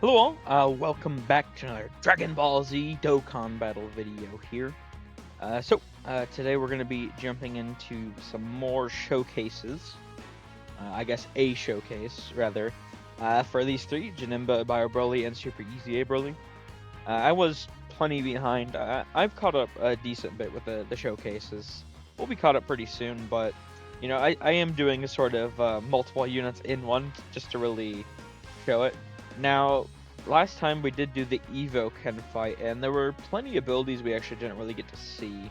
Hello all, welcome back to another Dragon Ball Z Dokkan battle video here. Today we're going to be jumping into some more showcases. I guess a showcase, rather, for these three, Janemba, Broly, and Super Easy Broly. I was plenty behind. I've caught up a decent bit with the showcases. We'll be caught up pretty soon, but, you know, I am doing a sort of multiple units in one just to really show it. Now, last time we did do the Evo Ken fight, and there were plenty of abilities we actually didn't really get to see.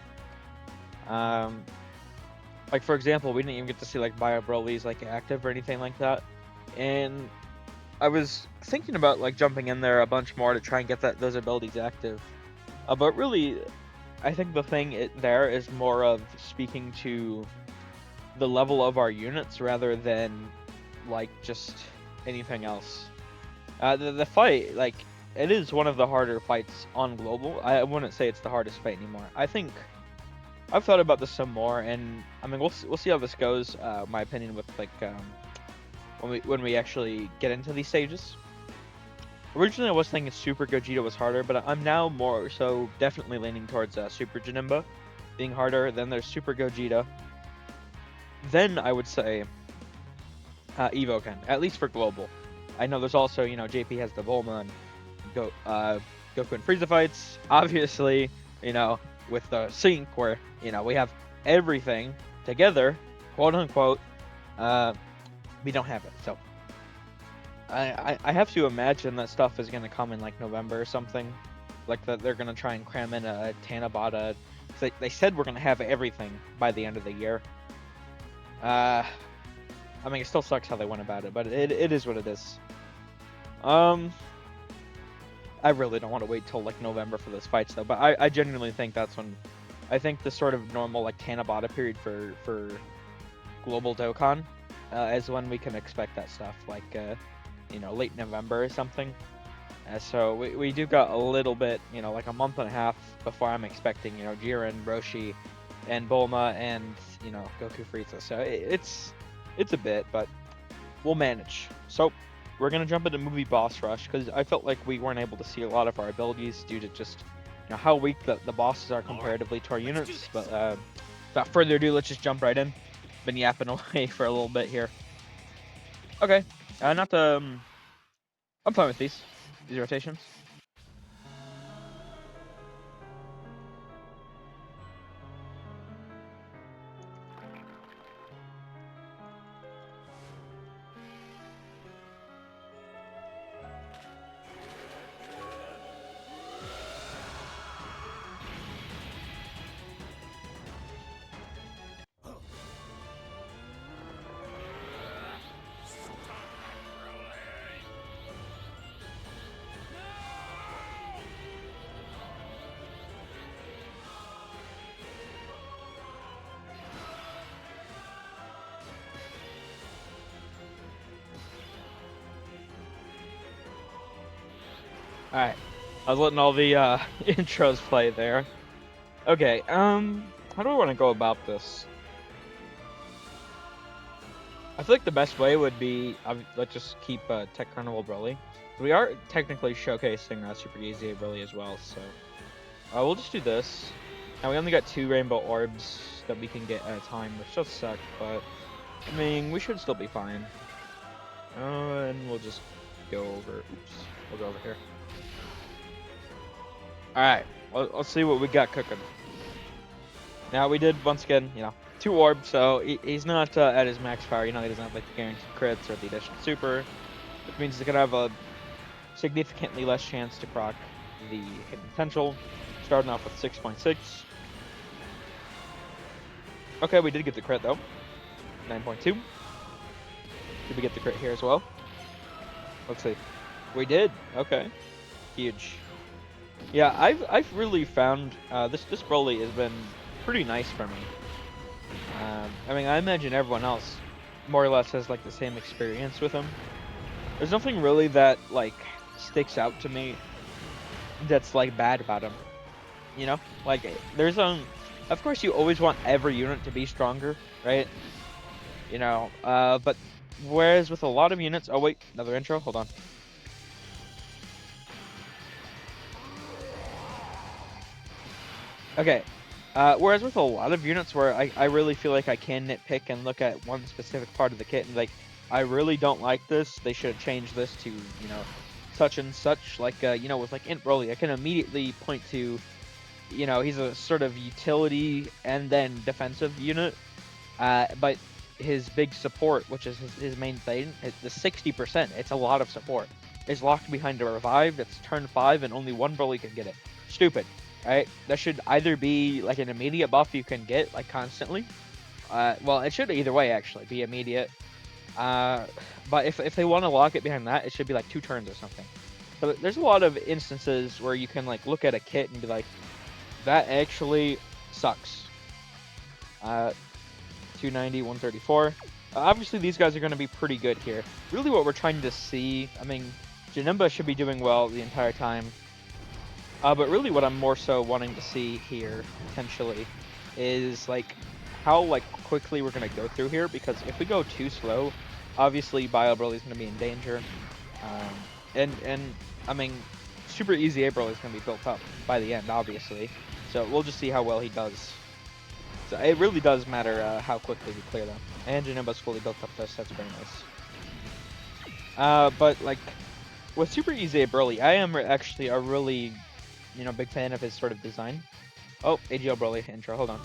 Like for example, we didn't even get to see like Bio Broly's like active or anything like that. And I was thinking about like jumping in there a bunch more to try and get those abilities active. But really, I think the thing there is more of speaking to the level of our units rather than like just anything else. The fight, like, it is one of the harder fights on Global. I wouldn't say it's the hardest fight anymore. I think I've thought about this some more, and I mean, we'll see how this goes. My opinion with like when we actually get into these stages. Originally, I was thinking Super Gogeta was harder, but I'm now more so definitely leaning towards Super Janemba being harder. Then there's Super Gogeta. Then I would say Evo Ken, at least for Global. I know there's also, you know, JP has the Bulma and Goku and Frieza fights. Obviously, you know, with the sync where, you know, we have everything together, quote unquote, we don't have it. So I have to imagine that stuff is going to come in like November or something. Like that they're going to try and cram in a Tanabata. They said we're going to have everything by the end of the year. I mean, it still sucks how they went about it, but it is what it is. I really don't want to wait till like November for those fights though, but I genuinely think that's when I think the sort of normal like Tanabata period for Global Dokkan is when we can expect that stuff, like you know, late November or something. So we do got a little bit, you know, like a month and a half before I'm expecting, you know, Jiren, Roshi, and Bulma, and, you know, Goku, Frieza. So it's a bit, but we'll manage. So we're gonna jump into movie boss rush because I felt like we weren't able to see a lot of our abilities due to just, you know, how weak the bosses are comparatively to our units. But without further ado, let's just jump right in. Been yapping away for a little bit here. Okay, I'm fine with these rotations. Alright, I was letting all the intros play there. Okay, how do I want to go about this? I feel like the best way would be, let's just keep Tech Carnival Broly. We are technically showcasing Super Easy Broly as well, so we'll just do this. Now we only got 2 rainbow orbs that we can get at a time, which does suck, but I mean, we should still be fine. And we'll just go over, oops, we'll go over here. Alright, let's see what we got cooking. Now we did, once again, you know, 2 orbs, so he's not at his max power. You know, he doesn't have like the guaranteed crits or the additional super, which means he's gonna have a significantly less chance to proc the hidden potential, starting off with 6.6. Okay, we did get the crit though, 9.2. Did we get the crit here as well? Let's see. We did. Okay, huge. Yeah, I've really found this Broly has been pretty nice for me. I mean, I imagine everyone else more or less has like the same experience with him. There's nothing really that like sticks out to me that's like bad about him. You know, like there's of course you always want every unit to be stronger, right? You know, but whereas with a lot of units, oh wait, another intro, hold on. Okay. Whereas with a lot of units where I really feel like I can nitpick and look at one specific part of the kit and like, I really don't like this, they should change this to, such and such. Like, with like Int Broly, I can immediately point to, he's a sort of utility and then defensive unit. But his big support, which is his main thing, the 60%, it's a lot of support. Is locked behind a revive, it's turn 5, and only one Broly can get it. Stupid, right? That should either be like an immediate buff you can get, like constantly. Well, it should either way, actually, be immediate. But if they want to lock it behind that, it should be like 2 turns or something. So there's a lot of instances where you can like look at a kit and be like, that actually sucks. 290, 134. Obviously, these guys are going to be pretty good here. Really, what we're trying to see, I mean, Janemba should be doing well the entire time. But really, what I'm more so wanting to see here, potentially, is like how like quickly we're going to go through here. Because if we go too slow, obviously, Bio Broly is going to be in danger. And I mean, Super Easy A Broly is going to be built up by the end, obviously. So we'll just see how well he does. So it really does matter how quickly we clear them. And Janemba's fully built up this, that's very nice. But like, with Super Easy Broly, I am actually a really, big fan of his sort of design. Oh, AGL Broly intro, hold on.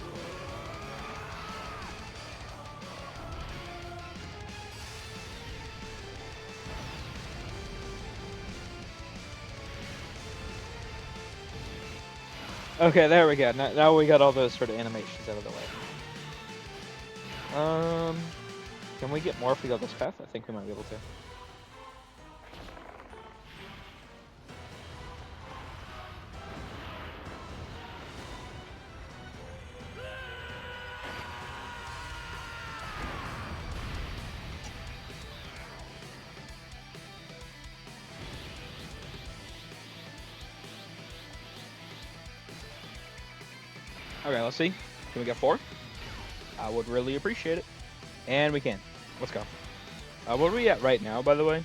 Okay, there we go. Now we got all those sort of animations out of the way. Can we get more if we go this path? I think we might be able to. Okay, let's see. Can we get 4? I would really appreciate it. And we can. Let's go. What are we at right now, by the way?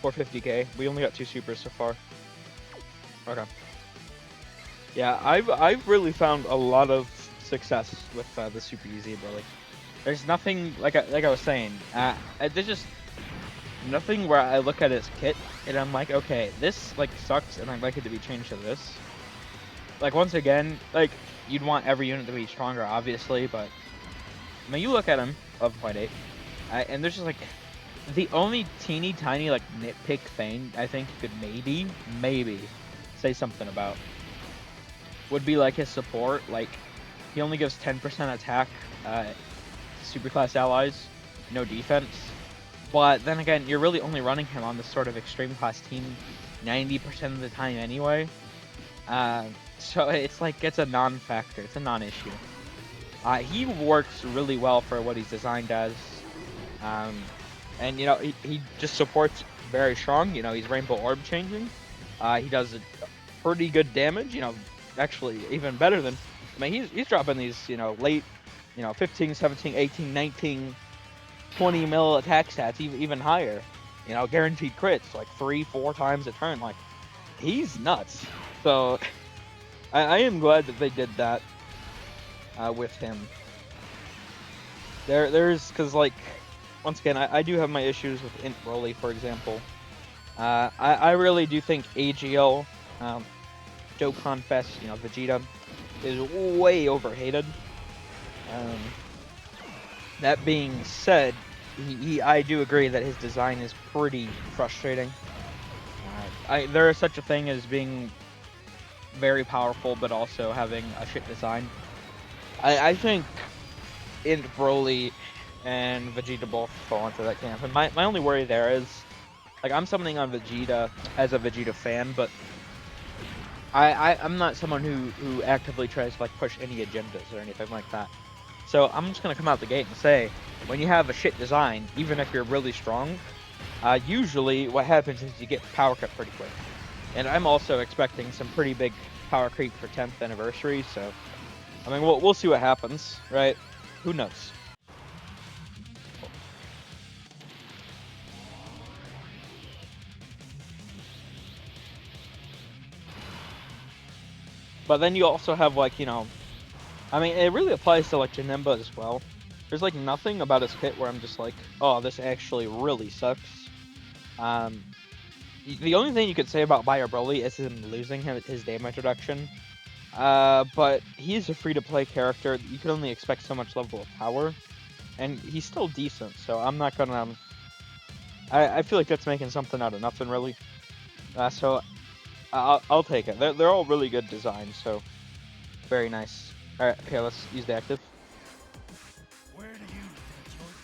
450k. We only got 2 supers so far. Okay. Yeah, I've really found a lot of success with the Super Easy Broly. There's nothing like I was saying. There's just nothing where I look at his kit and I'm like, okay, this like sucks, and I'd like it to be changed to this. Like once again, like you'd want every unit to be stronger, obviously, but I mean, you look at him 11.8, and there's just like the only teeny tiny like nitpick thing I think you could maybe say something about would be like his support. Like he only gives 10% attack, superclass allies, no defense. But then again, you're really only running him on this sort of extreme class team 90% of the time anyway. So it's like it's a non-factor, it's a non-issue. He works really well for what he's designed as. And he just supports very strong. He's Rainbow Orb changing. He does pretty good damage. Actually even better than. I mean, he's dropping these late, 15, 17, 18, 19, 20 mil attack stats, even higher. Guaranteed crits like 3-4 times a turn. Like he's nuts. So I am glad that they did that with him. There's because like. Once again, I do have my issues with Int Broly, for example. I really do think AGL, Dokkan Fest, Vegeta, is way overhated. That being said, I do agree that his design is pretty frustrating. There is such a thing as being very powerful, but also having a shit design. I think Int Broly and Vegeta both fall into that camp. And my only worry there is, like, I'm summoning on Vegeta as a Vegeta fan, but I'm not someone who actively tries to like push any agendas or anything like that. So I'm just gonna come out the gate and say, when you have a shit design, even if you're really strong, usually what happens is you get power cut pretty quick. And I'm also expecting some pretty big power creep for 10th anniversary, so I mean we'll see what happens, right? Who knows? But then you also have like, I mean, it really applies to like Janemba as well. There's like nothing about his kit where I'm just like, oh, this actually really sucks. Um, the only thing you could say about Bio Broly is him losing his damage reduction. But he's a free-to-play character. You can only expect so much level of power, and he's still decent. So I'm not gonna. I feel like that's making something out of nothing, really. So I'll take it. They're all really good designs, so very nice. All right, here, let's use the active. Where do you think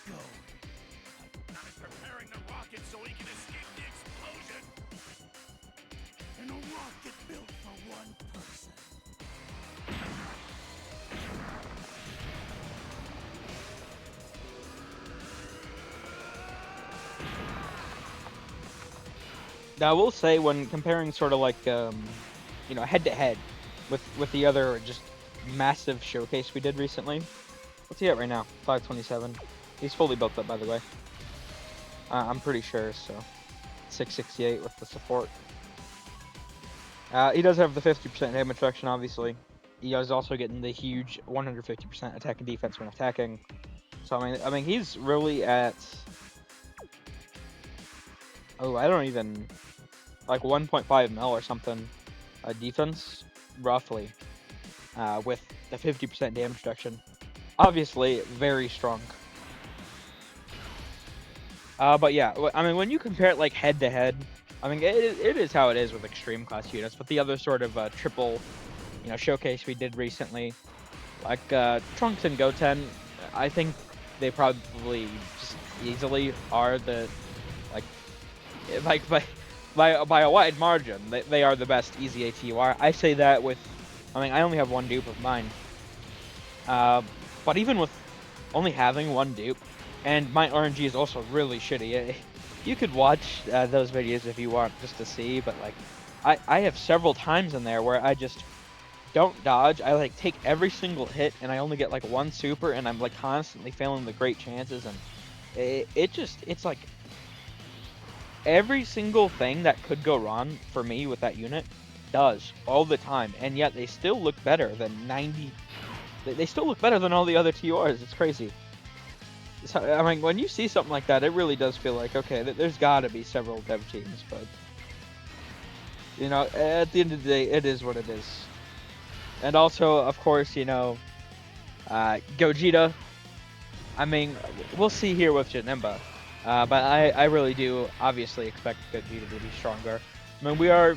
you're going? I'm preparing the rocket so he can escape the explosion. And a rocket built for one person. Now I will say, when comparing sort of like head to head with the other just massive showcase we did recently. What's he at right now? 527. He's fully built up, by the way. I'm pretty sure, so 668 with the support. He does have the 50% damage reduction, obviously. He is also getting the huge 150% attack and defense when attacking. So I mean, he's really at. Oh, I don't even like 1.5 mil or something. Defense, roughly, with the 50% damage reduction. Obviously, very strong. But yeah, I mean, when you compare it like head to head, I mean, it is how it is with extreme class units. But the other sort of triple, showcase we did recently, like Trunks and Goten, I think they probably just easily are the like by a wide margin. They are the best easy ATUR. I say that with, I mean, I only have one dupe of mine. But even with only having one dupe, and my RNG is also really shitty. You could watch those videos if you want just to see, but like, I have several times in there where I just don't dodge. I like take every single hit, and I only get like one super, and I'm like constantly failing the great chances, and it's like every single thing that could go wrong for me with that unit does all the time, and yet they still look better than 90. They still look better than all the other TURs. It's crazy. So, I mean, when you see something like that, it really does feel like, okay, there's got to be several dev teams, but at the end of the day, it is what it is. And also, of course, Gogeta. I mean, we'll see here with Janemba. But I really do obviously expect Gogeta to be stronger. I mean, we are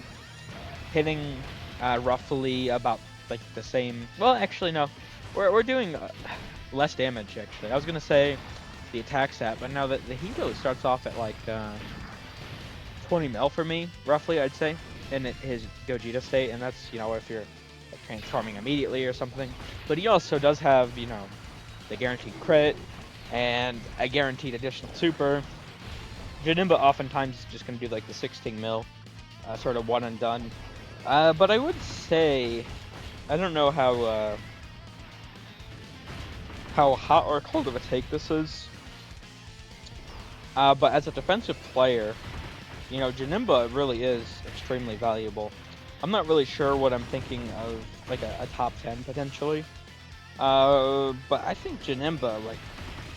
hitting roughly about like the same. Well, actually, no. We're doing less damage, actually. I was going to say the attack stat, but now that the Hito starts off at like 20 mil for me, roughly, I'd say, in his Gogeta state, and that's, if you're like, transforming immediately or something. But he also does have, the guaranteed crit, and a guaranteed additional super. Janemba oftentimes is just going to do like the 16 mil, sort of one and done. But I would say, I don't know how hot or cold of a take this is. But as a defensive player, Janemba really is extremely valuable. I'm not really sure what I'm thinking of, like a top 10 potentially. But I think Janemba, like,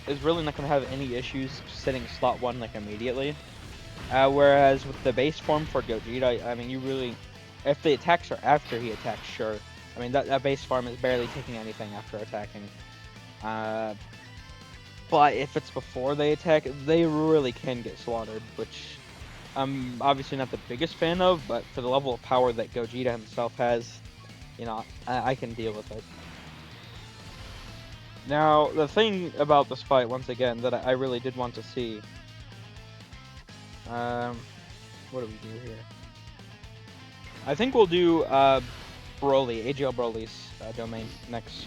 is really not going to have any issues sitting slot 1, like, immediately. Whereas with the base form for Gogeta, I mean, you really, if the attacks are after he attacks, sure. I mean, that base form is barely taking anything after attacking. But if it's before they attack, they really can get slaughtered, which I'm obviously not the biggest fan of, but for the level of power that Gogeta himself has, I can deal with it. Now, the thing about this fight, once again, that I really did want to see, what do we do here? I think we'll do Broly, AGL Broly's domain next.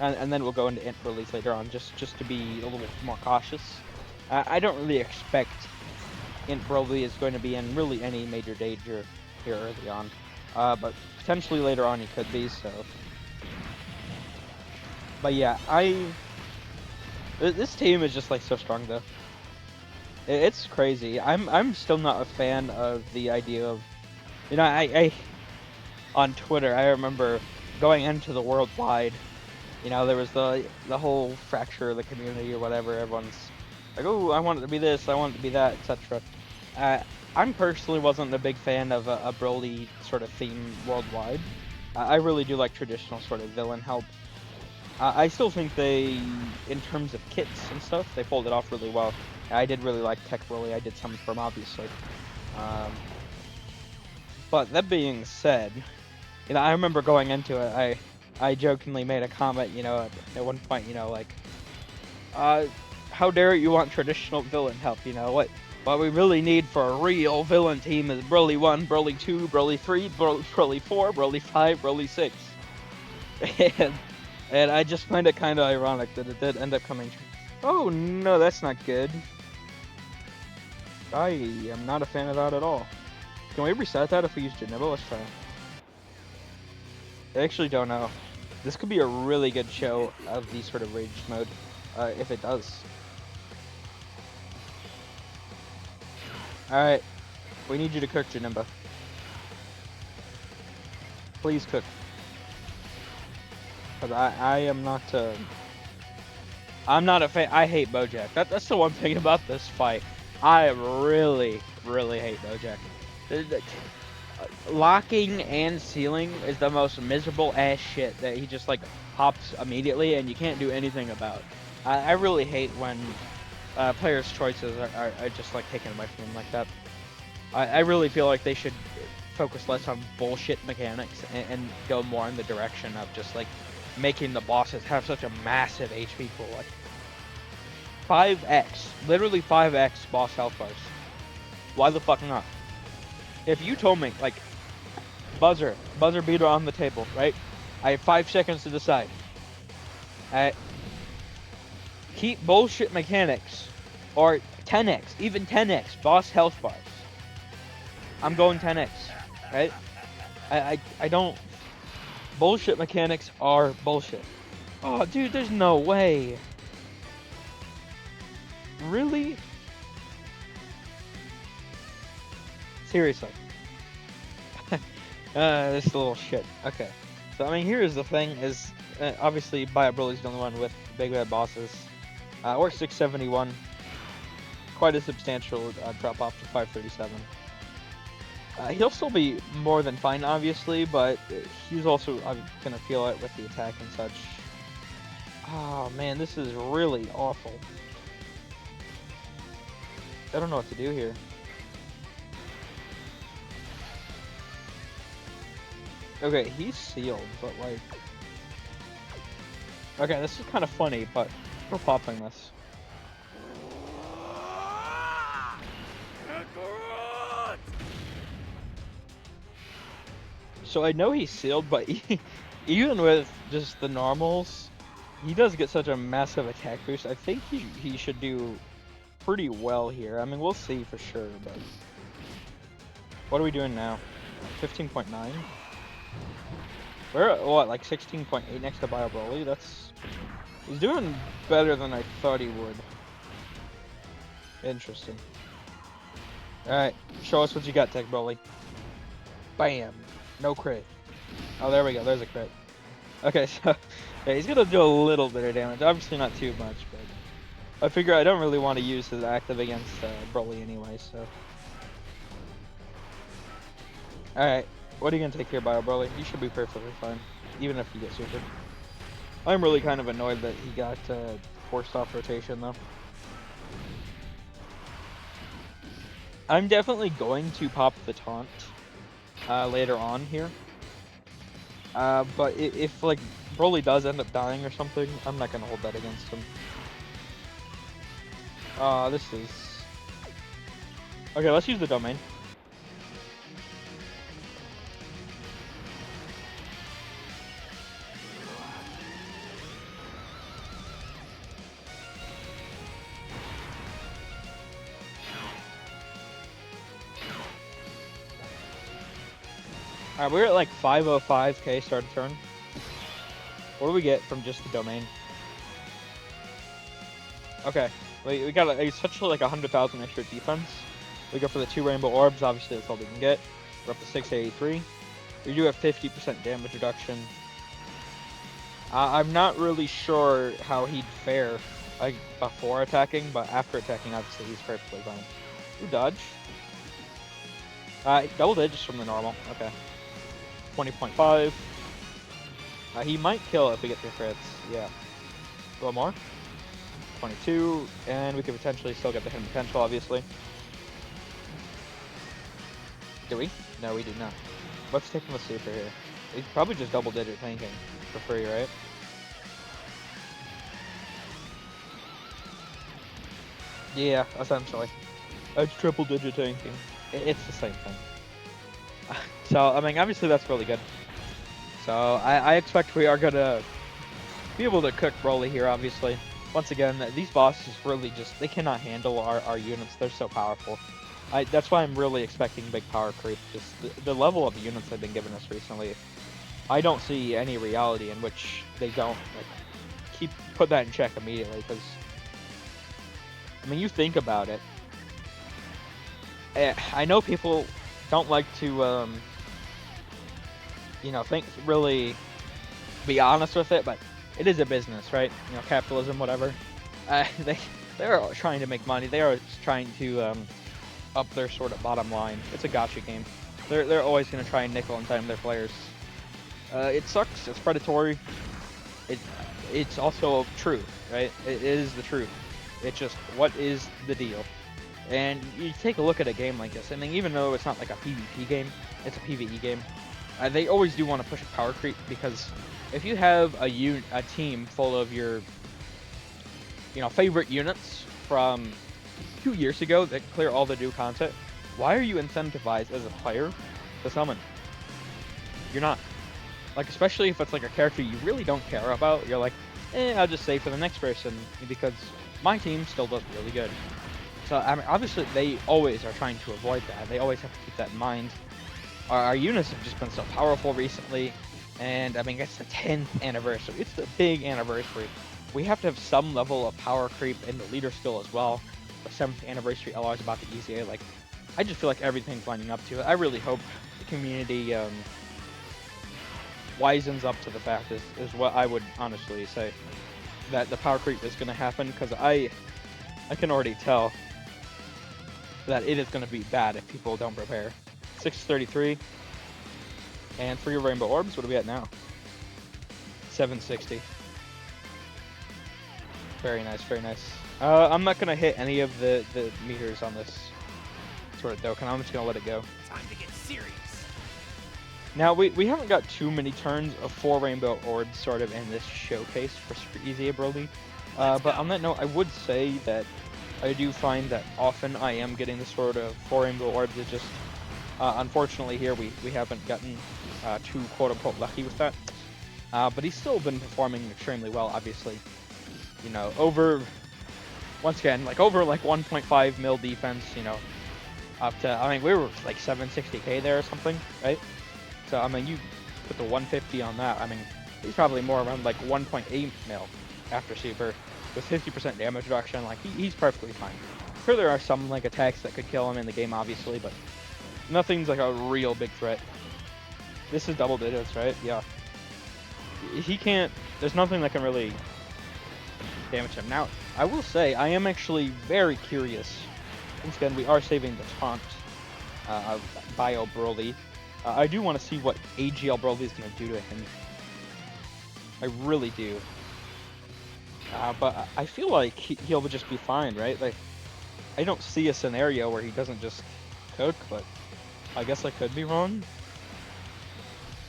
And then we'll go into Int Broly's later on, just to be a little bit more cautious. I don't really expect Int Broly is going to be in really any major danger here early on. But potentially later on he could be, so. But yeah, this team is just like so strong though. It's crazy. I'm still not a fan of the idea of, on Twitter. I remember going into the worldwide. You know, there was the whole fracture of the community or whatever. Everyone's like, "Oh, I want it to be this, I want it to be that, etc." I personally wasn't a big fan of a Broly sort of theme worldwide. I really do like traditional sort of villain help. I still think they, in terms of kits and stuff, they pulled it off really well. I did really like Tech Broly. I did some from obviously. Um, but that being said, you know, I remember going into it. I jokingly made a comment, you know, at one point, you know, like, how dare you want traditional villain help? You know what we really need for a real villain team is Broly 1, Broly 2, Broly 3, Broly 4, Broly 5, Broly 6. And I just find it kind of ironic that it did end up coming true. Oh no, that's not good. I am not a fan of that at all. Can we reset that if we use Janemba? Let's try. I actually don't know. This could be a really good show of the sort of rage mode, if it does. Alright, we need you to cook, Janemba. Please cook. Cause I am not, I'm not a fan. I hate Bojack. That's the one thing about this fight. I really, really hate Bojack. Locking and sealing is the most miserable ass shit that he just like pops immediately and you can't do anything about. I really hate when players' choices are just like taken away from them like that. I really feel like they should focus less on bullshit mechanics and go more in the direction of just like making the bosses have such a massive HP pool. Like 5x, literally 5x boss health bars. Why the fuck not? If you told me, like, buzzer beater on the table, right? I have 5 seconds to decide. Keep bullshit mechanics, or 10x, even 10x boss health bars. I'm going 10x, right? I don't. Bullshit mechanics are bullshit. Oh, dude, there's no way. Really? Seriously. This little shit. Okay. So, I mean, here's the thing, is, obviously, Broly's the only one with big bad bosses. Or 671. Quite a substantial drop off to 537. He'll still be more than fine, obviously, but he's also gonna feel it with the attack and such. Oh man, this is really awful. I don't know what to do here. Okay, he's sealed, but like... Okay, this is kind of funny, but we're popping this. So I know he's sealed, but even with just the normals, he does get such a massive attack boost. I think he should do pretty well here. I mean, we'll see for sure, but... What are we doing now? 15.9? We're at, what, like 16.8 next to Broly? That's... He's doing better than I thought he would. Interesting. Alright, show us what you got, Tech Broly. Bam! No crit. Oh, there we go. There's a crit. Okay, so yeah, he's gonna do a little bit of damage. Obviously not too much, but I figure I don't really want to use his active against Broly anyway, so... Alright, what are you gonna take here, Broly? You should be perfectly fine, even if you get super. I'm really kind of annoyed that he got forced off rotation, though. I'm definitely going to pop the taunt later on here. But if like Broly does end up dying or something, I'm not gonna hold that against him. This is... Okay, let's use the domain. Alright, we're at like 505k start of turn. What do we get from just the domain? Okay, we got essentially like 100,000 extra defense. We go for the 2 rainbow orbs, obviously that's all we can get. We're up to 683. You do have 50% damage reduction. I'm not really sure how he'd fare like before attacking, but after attacking, obviously he's perfectly fine. Ooh, dodge. Double digits from the normal. Okay. 20.5. He might kill if we get the crits. Yeah. A little more. 22, and we could potentially still get the hidden potential, obviously. Do we? No, we do not. Let's take him a super here. He's probably just double digit tanking for free, right? Yeah, essentially. It's triple digit tanking. It's the same thing. So, I mean, obviously that's really good. So, I expect we are going to be able to cook Broly here, obviously. Once again, these bosses really just, they cannot handle our units. They're so powerful. That's why I'm really expecting big power creep. Just the level of units they've been giving us recently. I don't see any reality in which they don't like put that in check immediately. Because I mean, you think about it. I know people don't like to, think really be honest with it, but it is a business, right? You know, capitalism, whatever. They're trying to make money. They are trying to up their sort of bottom line. It's a gacha game. They're always going to try and nickel and dime their players. It sucks. It's predatory. It's also true, right? It is the truth. It's just, what is the deal? And you take a look at a game like this, I mean, even though it's not like a PvP game, it's a PvE game. They always do want to push a power creep, because if you have a team full of your, favorite units from 2 years ago that clear all the new content, why are you incentivized as a player to summon? You're not. Like, especially if it's like a character you really don't care about, you're like, I'll just save for the next person because my team still does really good. So, I mean, obviously they always are trying to avoid that. They always have to keep that in mind. Our units have just been so powerful recently, and I mean, it's the 10th anniversary. It's the big anniversary. We have to have some level of power creep in the leader skill as well. The 7th anniversary LR is about the EZA. Like, I just feel like everything's lining up to it. I really hope the community wisens up to the fact is what I would honestly say, that the power creep is going to happen, because I can already tell that it is going to be bad if people don't prepare. 633, and for your rainbow orbs, what are we at now? 760. Very nice, very nice. I'm not going to hit any of the meters on this sort of Dokkan. I'm just going to let it go. Time to get serious. Now, we haven't got too many turns of 4 rainbow orbs sort of in this showcase for SEZA Broly. But on that note, I would say that I do find that often I am getting the sort of 4 rainbow orbs. It's just, unfortunately here, we haven't gotten too quote-unquote lucky with that. But he's still been performing extremely well, obviously. You know, over 1.5 mil defense, up to, I mean, we were like 760k there or something, right? So, I mean, you put the 150 on that, I mean, he's probably more around like 1.8 mil after super, with 50% damage reduction. Like, he's perfectly fine. Sure, there are some like attacks that could kill him in the game, obviously, but nothing's like a real big threat. This is double digits, right? Yeah. He can't, there's nothing that can really damage him. Now, I will say, I am actually very curious. Once again, we are saving the taunt of Bio Broly. I do want to see what AGL Broly is going to do to him. I really do. But I feel like he'll just be fine, right? Like, I don't see a scenario where he doesn't just cook, but I guess I could be wrong.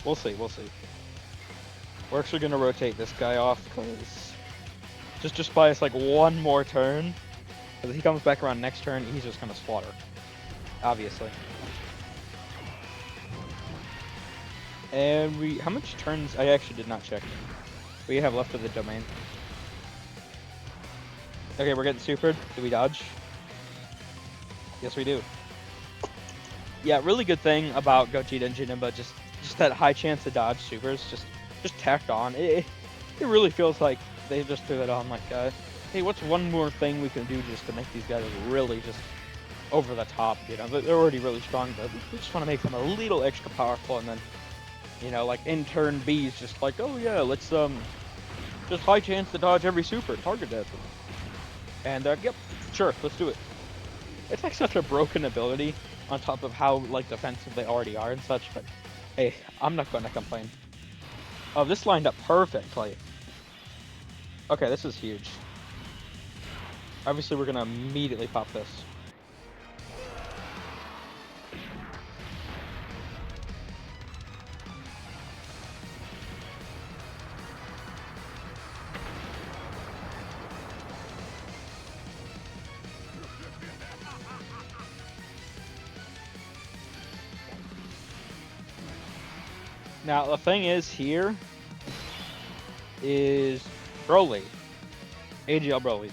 We'll see, we'll see. We're actually going to rotate this guy off, because just buy us like one more turn. Because if he comes back around next turn, he's just going to slaughter. Obviously. And how much turns? I actually did not check. We have left of the domain. Okay, we're getting supered. Do we dodge? Yes, we do. Yeah, really good thing about Gogeta and Janemba, just that high chance to dodge supers, just tacked on. It really feels like they just threw that on, like, hey, what's one more thing we can do just to make these guys really just over the top, They're already really strong, but we just want to make them a little extra powerful, and then You know, like intern B is just like, oh yeah, let's just high chance to dodge every super, target that. And yep, sure, let's do it. It's like such a broken ability on top of how like defensive they already are and such, but hey, I'm not gonna complain. Oh, this lined up perfectly. Okay, this is huge. Obviously, we're gonna immediately pop this. Now, the thing is here is Broly, AGL Broly,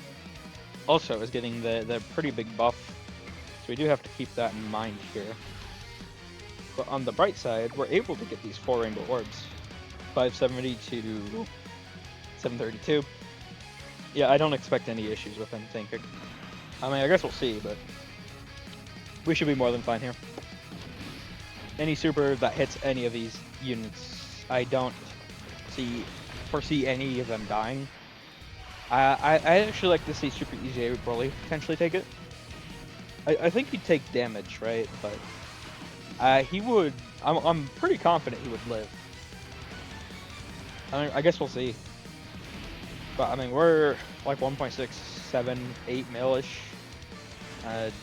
also is getting the pretty big buff, so we do have to keep that in mind here. But on the bright side, we're able to get these 4 rainbow orbs. 570 to 732. Yeah, I don't expect any issues with him tanking. I mean, I guess we'll see, but we should be more than fine here. Any super that hits any of these units, I don't foresee any of them dying. I actually like to see Super EJ Broly potentially take it. I think he'd take damage, right? But he would. I'm pretty confident he would live. I guess we'll see. But I mean, we're like 1.678 mil-ish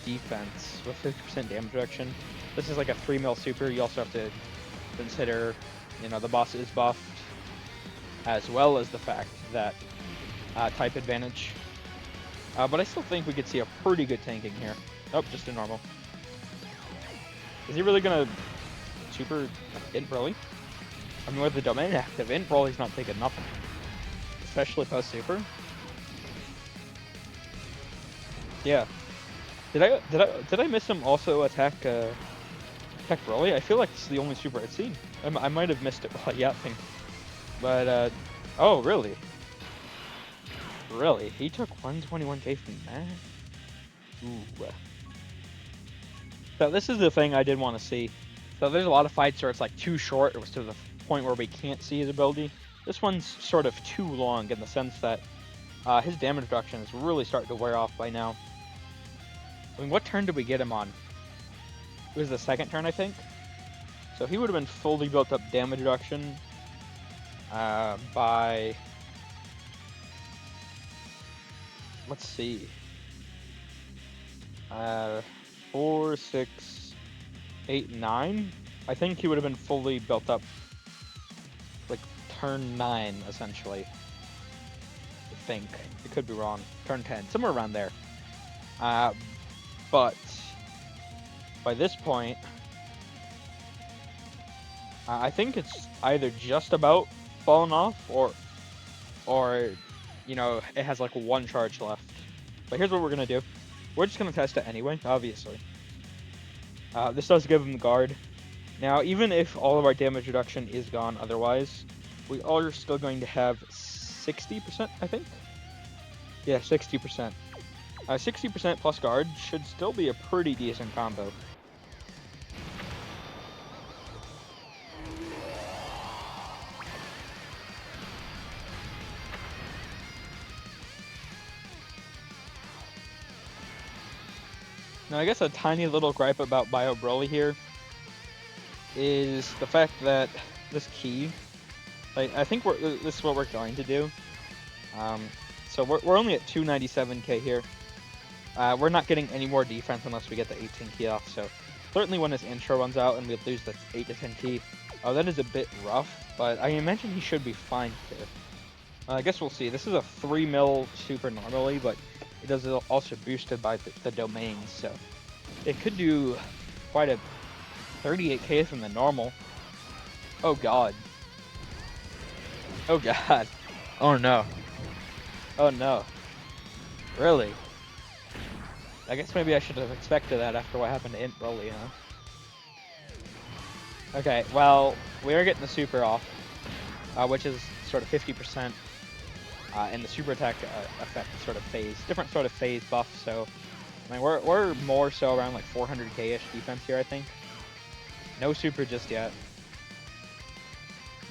defense with 50% damage reduction. This is like a 3 mil super. You also have to consider, you know, the boss is buffed, as well as the fact that type advantage. But I still think we could see a pretty good tanking here. Oh, just a normal. Is he really gonna super Int Broly? I mean, with the domain active, Int Broly's not taking nothing, especially post super. Yeah. Did I miss him also attack Broly? I feel like this is the only super I've seen. I might have missed it while yapping. But oh really? Really? He took 121k from that? Ooh. So this is the thing I did want to see. So there's a lot of fights where it's like too short. It was to the point where we can't see his ability. This one's sort of too long in the sense that his damage reduction is really starting to wear off by now. I mean, what turn did we get him on? It was the second turn, I think. So he would have been fully built up damage reduction by... Let's see. 4, 6, 8, 9. I think he would have been fully built up like turn 9, essentially. I think. It could be wrong. Turn 10. Somewhere around there. But by this point, I think it's either just about fallen off or you know, it has like 1 charge left. But here's what we're gonna do. We're just gonna test it anyway, obviously. This does give him the guard. Now, even if all of our damage reduction is gone otherwise, we are still going to have 60%, I think? Yeah, 60%. 60% plus guard should still be a pretty decent combo. Now, I guess a tiny little gripe about Bio Broly here is the fact that this key, like, I think this is what we're going to do. So we're only at 297k here. We're not getting any more defense unless we get the 18 key off, so certainly when his intro runs out and we lose the 8 to 10 key, that is a bit rough, but I imagine he should be fine here. I guess we'll see. This is a 3 mil super normally, but it is also boosted by the domains, so it could do quite a 38k from the normal. Oh god. Oh god. Oh no. Oh no. Really? I guess maybe I should have expected that after what happened to Int Broly, huh? Okay, well, we are getting the super off, which is sort of 50%. And the super attack effect sort of phase, different sort of phase buff. So, I mean, we're more so around like 400k-ish defense here, I think. No super just yet.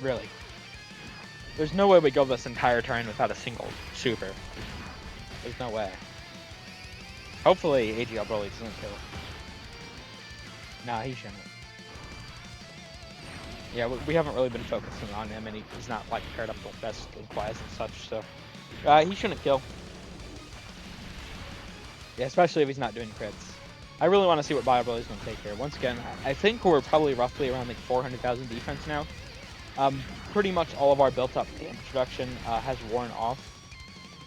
Really. There's no way we go this entire turn without a single super. There's no way. Hopefully AGL Broly doesn't kill. Nah, he shouldn't. Yeah, we haven't really been focusing on him, and he's not like paired up the best gameplays and such, so he shouldn't kill. Yeah, especially if he's not doing crits. I really want to see what Bio Broly's going to take here. Once again, I think we're probably roughly around like 400,000 defense now. Pretty much all of our built-up damage reduction has worn off,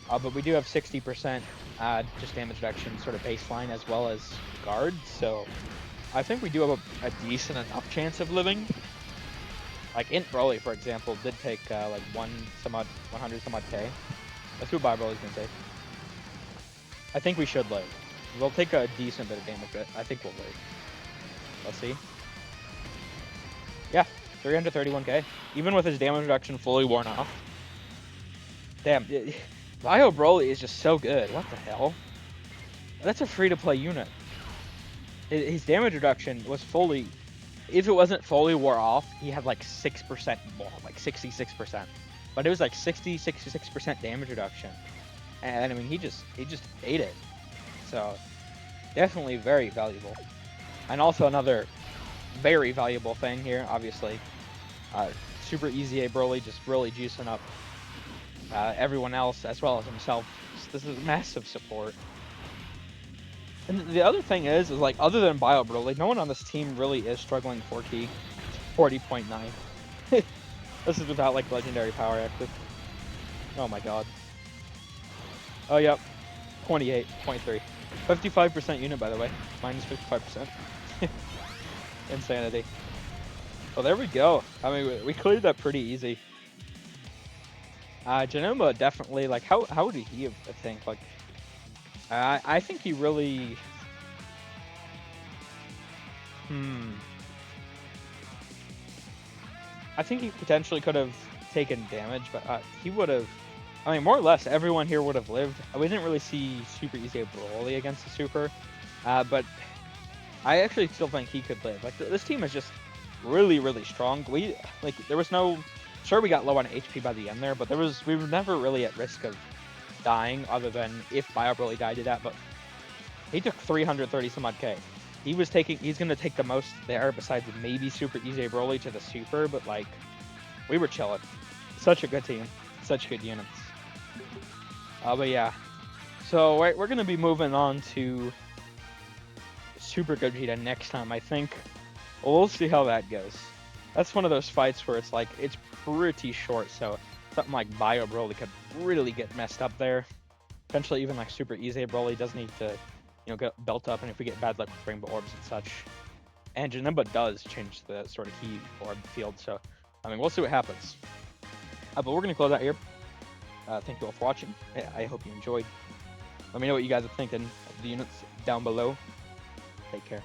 but we do have 60% just damage reduction sort of baseline as well as guard, so I think we do have a decent enough chance of living. Like Int Broly, for example, did take like 100 some odd K. Let's see what Bio Broly's going to take. I think we should live. We'll take a decent bit of damage, but I think we'll live. Let's see. Yeah, 331k. Even with his damage reduction fully worn off. Damn, Bio Broly is just so good. What the hell? That's a free-to-play unit. His damage reduction was fully... If it wasn't fully wore off, he had like 6% more, like 66%. But it was like 66% damage reduction. And I mean, he just ate it. So, definitely very valuable. And also another very valuable thing here, obviously. Super easy Broly just really juicing up everyone else as well as himself. This is massive support. And the other thing is like, other than Bio Broly, no one on this team really is struggling 4K. 40.9. This is without like legendary power active. Oh my god. Oh, yep. 28.3. 55% unit, by the way. Minus 55%. Insanity. Well, there we go. I mean, we cleared that pretty easy. Janemba definitely, like, how did he, I think? Like, I think he really... I think he potentially could have taken damage, but he would have... I mean, more or less, everyone here would have lived. We didn't really see Super Easy Broly against the Super, but I actually still think he could live. Like, this team is just really, really strong. There was no... Sure, we got low on HP by the end there, but we were never really at risk of dying, other than if Bio Broly died to that, but he took 330 some odd K. He's gonna take the most there, besides maybe Super Easy Broly to the Super, but like, we were chilling. Such a good team. Such good units. But yeah, so we're going to be moving on to Super Gogeta next time, I think. We'll see how that goes. That's one of those fights where it's like, it's pretty short, so something like Bio Broly could really get messed up there. Potentially even like Super Easy Broly does need to, get built up, and if we get bad luck with Rainbow Orbs and such. And Janemba does change the sort of key orb field, so, I mean, we'll see what happens. But we're going to close out here. Thank you all for watching. I hope you enjoyed. Let me know what you guys are thinking of the units down below. Take care.